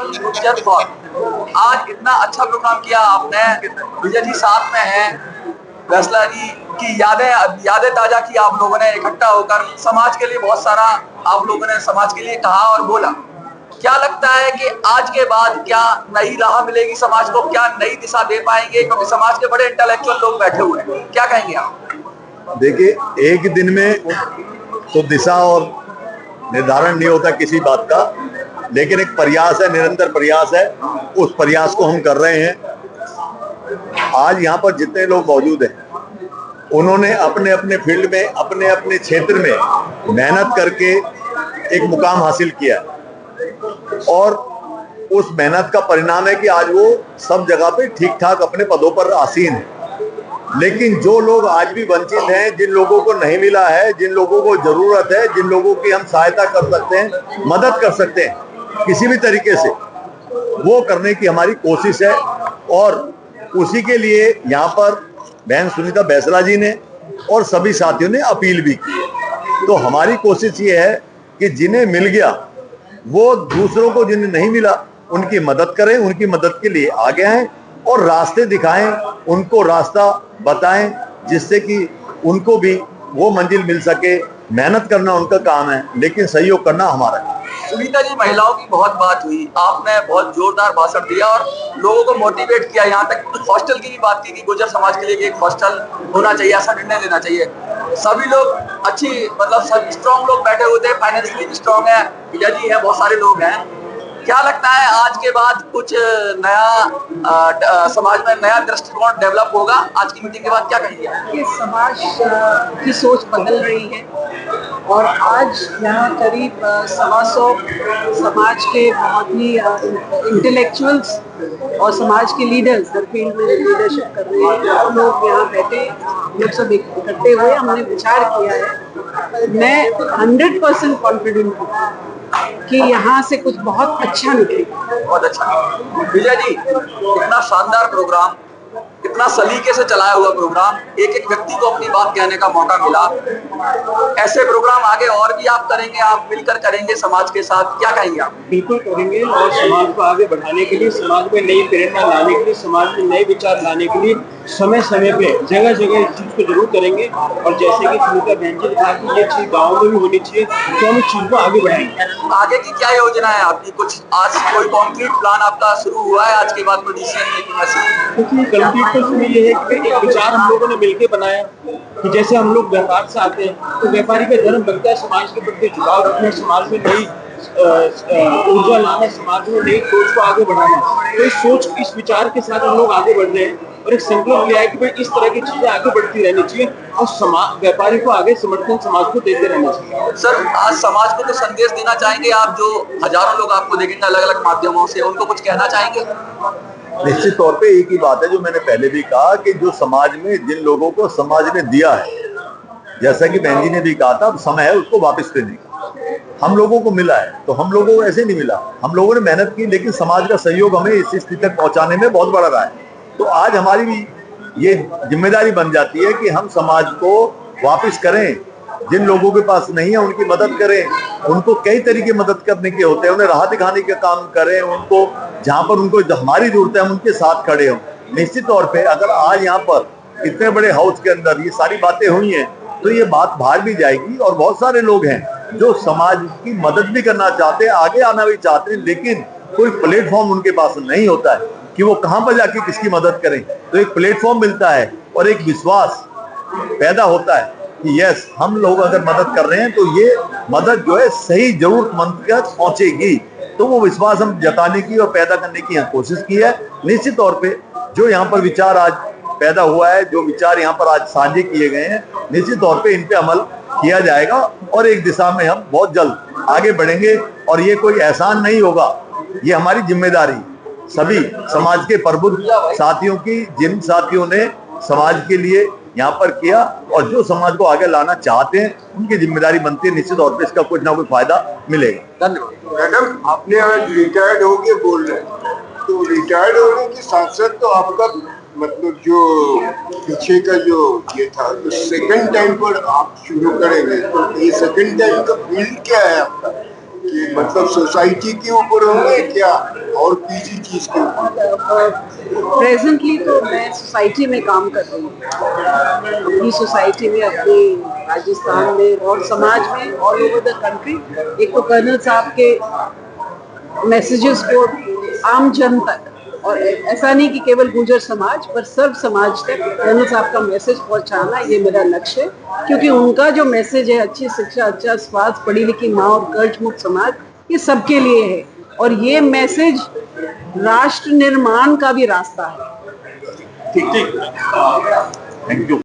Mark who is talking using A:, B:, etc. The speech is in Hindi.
A: गुज्जर फॉर आज इतना अच्छा प्रोग्राम किया आपने। विजय जी साथ में हैं, फैसला जी की यादें ताजा की आप लोगों ने इकट्ठा होकर। समाज के लिए बहुत सारा आप लोगों ने समाज के लिए कहा और बोला। क्या लगता है कि आज के बाद क्या नई राह मिलेगी समाज को, क्या नई दिशा दे पाएंगे? क्योंकि समाज के बड़े इंटेलेक्चुअल लोग बैठे हुए हैं, क्या कहेंगे आप?
B: देखिए, एक दिन में तो दिशा और निर्धारण नहीं होता किसी बात का, लेकिन एक प्रयास है, निरंतर प्रयास है। उस प्रयास को हम कर रहे हैं। आज यहाँ पर जितने लोग मौजूद हैं, उन्होंने अपने अपने फील्ड में, अपने अपने क्षेत्र में मेहनत करके एक मुकाम हासिल किया है और उस मेहनत का परिणाम है कि आज वो सब जगह पे ठीक ठाक अपने पदों पर आसीन है। लेकिन जो लोग आज भी वंचित हैं, जिन लोगों को नहीं मिला है, जिन लोगों को जरूरत है, जिन लोगों की हम सहायता कर सकते हैं, मदद कर सकते हैं किसी भी तरीके से, वो करने की हमारी कोशिश है। और उसी के लिए यहाँ पर बहन सुनीता बैसला जी ने और सभी साथियों ने अपील भी की है। तो हमारी कोशिश ये है कि जिन्हें मिल गया वो दूसरों को, जिन्हें नहीं मिला, उनकी मदद करें, उनकी मदद के लिए आगे आएं और रास्ते दिखाएं, उनको रास्ता बताएं, जिससे कि उनको भी वो मंजिल मिल सके। मेहनत करना उनका काम है, लेकिन सहयोग करना हमारा है।
A: सुनीता जी, महिलाओं की बहुत बात हुई, आपने बहुत जोरदार भाषण दिया और लोगों को मोटिवेट किया। यहाँ तक हॉस्टल की भी बात की कि गुर्जर समाज के लिए एक हॉस्टल होना चाहिए, ऐसा निर्णय लेना चाहिए। सभी लोग अच्छी, मतलब सब स्ट्रॉन्ग लोग बैठे हुए थे, फाइनेंशियली भी स्ट्रॉन्ग है, विजय जी है, बहुत सारे लोग हैं। क्या लगता है आज के बाद कुछ नया समाज में नया दृष्टिकोण डेवलप होगा? आज की मीटिंग के बाद क्या कहेंगे?
C: ये समाज की सोच बदल रही है और आज यहाँ करीब 100 समाज के बहुत ही इंटेलेक्चुअल्स और समाज के लीडर्स हर फील्ड में लीडरशिप कर रहे हैं, हम लोग यहाँ बैठे, लोग सब इकट्ठे हुए, हमने विचार किया है। मैं 100% कॉन्फिडेंट हूँ कि यहाँ से कुछ बहुत अच्छा निकलेगा।
A: बहुत अच्छा। विजय जी, इतना शानदार प्रोग्राम, इतना सलीके से चलाया हुआ प्रोग्राम, एक एक व्यक्ति को अपनी बात कहने का मौका मिला। ऐसे प्रोग्राम आगे और भी आप करेंगे, आप मिलकर करेंगे समाज के साथ, क्या कहेंगे आप?
D: बिल्कुल करेंगे और समाज को आगे बढ़ाने के लिए, समाज में नई प्रेरणा लाने के लिए, समाज में नए विचार लाने के लिए समय समय पे जगह जगह इस चीज़ को जरूर करेंगे। और जैसे कि सुनीता बहन जी ने कहा कि ये चीज़ गाँव में भी होनी चाहिए, तो हम इस चीज़ को आगे बढ़ाएंगे।
A: आगे की क्या योजना है आपकी? कुछ आज कोई कॉन्क्रीट प्लान आपका शुरू हुआ है आज के बाद कोई डिसीजन मेकिंग ऐसी?
D: क्योंकि कंक्रीट तो शुरू ये है कि एक विचार हम लोगों ने मिलकर बनाया कि जैसे हम लोग व्यापार से आते हैं, तो व्यापारी का धर्म बनता है समाज के प्रति जुड़ाव रखना, समाज में नई ऊर्जा लाना, समाज में नई सोच को आगे बढ़ाना। तो इस सोच, इस विचार के साथ हम लोग आगे बढ़ रहे हैं और एक संकल्प लिया है कि भाई इस तरह की चीजें आगे बढ़ती रहनी चाहिए और समाज, व्यापारी को आगे समर्थन समाज को देते रहना चाहिए।
A: सर, आज समाज को तो संदेश देना चाहेंगे आप, जो हजारों लोग आपको देखेंगे अलग अलग माध्यमों से, उनको कुछ कहना चाहेंगे?
B: निश्चित तौर पे एक ही बात है जो मैंने पहले भी कहा कि जो समाज में, जिन लोगों को समाज ने दिया है, जैसा कि बहन जी ने भी कहा था, अब समय है उसको वापस देने का। हम लोगों को मिला है तो हम लोगों को ऐसे नहीं मिला, हम लोगों ने मेहनत की, लेकिन समाज का सहयोग हमें इस स्थिति तक पहुंचाने में बहुत बड़ा रहा है। तो आज हमारी भी ये जिम्मेदारी बन जाती है कि हम समाज को वापस करें, जिन लोगों के पास नहीं है उनकी मदद करें, उनको कई तरीके मदद करने के होते हैं, उन्हें राह दिखाने का काम करें, उनको जहाँ पर उनको हमारी जरूरत है हम उनके साथ खड़े हों। निश्चित तौर पे अगर आज यहाँ पर इतने बड़े हाउस के अंदर ये सारी बातें हुई हैं, तो ये बात बाहर भी जाएगी और बहुत सारे लोग हैं जो समाज की मदद भी करना चाहते हैं, आगे आना भी चाहते हैं, लेकिन कोई प्लेटफॉर्म उनके पास नहीं होता है कि वो कहाँ पर जाके किसकी मदद करें। तो एक प्लेटफॉर्म मिलता है और एक विश्वास पैदा होता है कि यस, हम लोग अगर मदद कर रहे हैं तो ये मदद जो है सही जरूरतमंद तक पहुंचेगी। तो वो विश्वास हम जताने की और पैदा करने की यहाँ कोशिश की है। निश्चित तौर पे जो यहाँ पर विचार आज पैदा हुआ है, जो विचार यहाँ पर आज साझे किए गए हैं, निश्चित तौर पे इन पे अमल किया जाएगा और एक दिशा में हम बहुत जल्द आगे बढ़ेंगे। और ये कोई एहसान नहीं होगा, ये हमारी जिम्मेदारी सभी समाज के प्रबुद्ध साथियों की, जिन साथियों ने समाज के लिए यहाँ पर किया और जो समाज को आगे लाना चाहते हैं, उनकी जिम्मेदारी बनती है। निश्चित तौर पे इसका कुछ ना कुछ फायदा मिलेगा।
A: धन्यवाद।
E: मैडम, आपने आज रिटायर्ड होके बोल रहे हैं, तो रिटायर्ड होने के साथ साथ तो आपका मतलब जो पीछे का जो ये था, तो सेकंड टाइम पर आप शुरू करेंगे, तो ये सेकंड टाइम का फील्ड क्या है आपका? कि मतलब सोसाइटी के ऊपर होंगे क्या और किसी चीज के ऊपर?
C: प्रेजेंटली तो मैं सोसाइटी में काम कर रही हूँ, अपनी सोसाइटी में, अपने राजस्थान में और समाज में, ऑल ओवर द कंट्री। एक तो कर्नल साहब के मैसेजेस को आम जन तक, और ऐसा नहीं कि केवल गुर्जर समाज पर सर्व समाज तक कर्नल साहब का मैसेज पहुंचाना, ये मेरा लक्ष्य है। क्योंकि उनका जो मैसेज है, अच्छी शिक्षा, अच्छा स्वास्थ्य, पढ़ी लिखी माँ और कर्ज मुक्त समाज, ये सबके लिए है। और ये मैसेज राष्ट्र निर्माण का भी रास्ता है।
B: Thank you.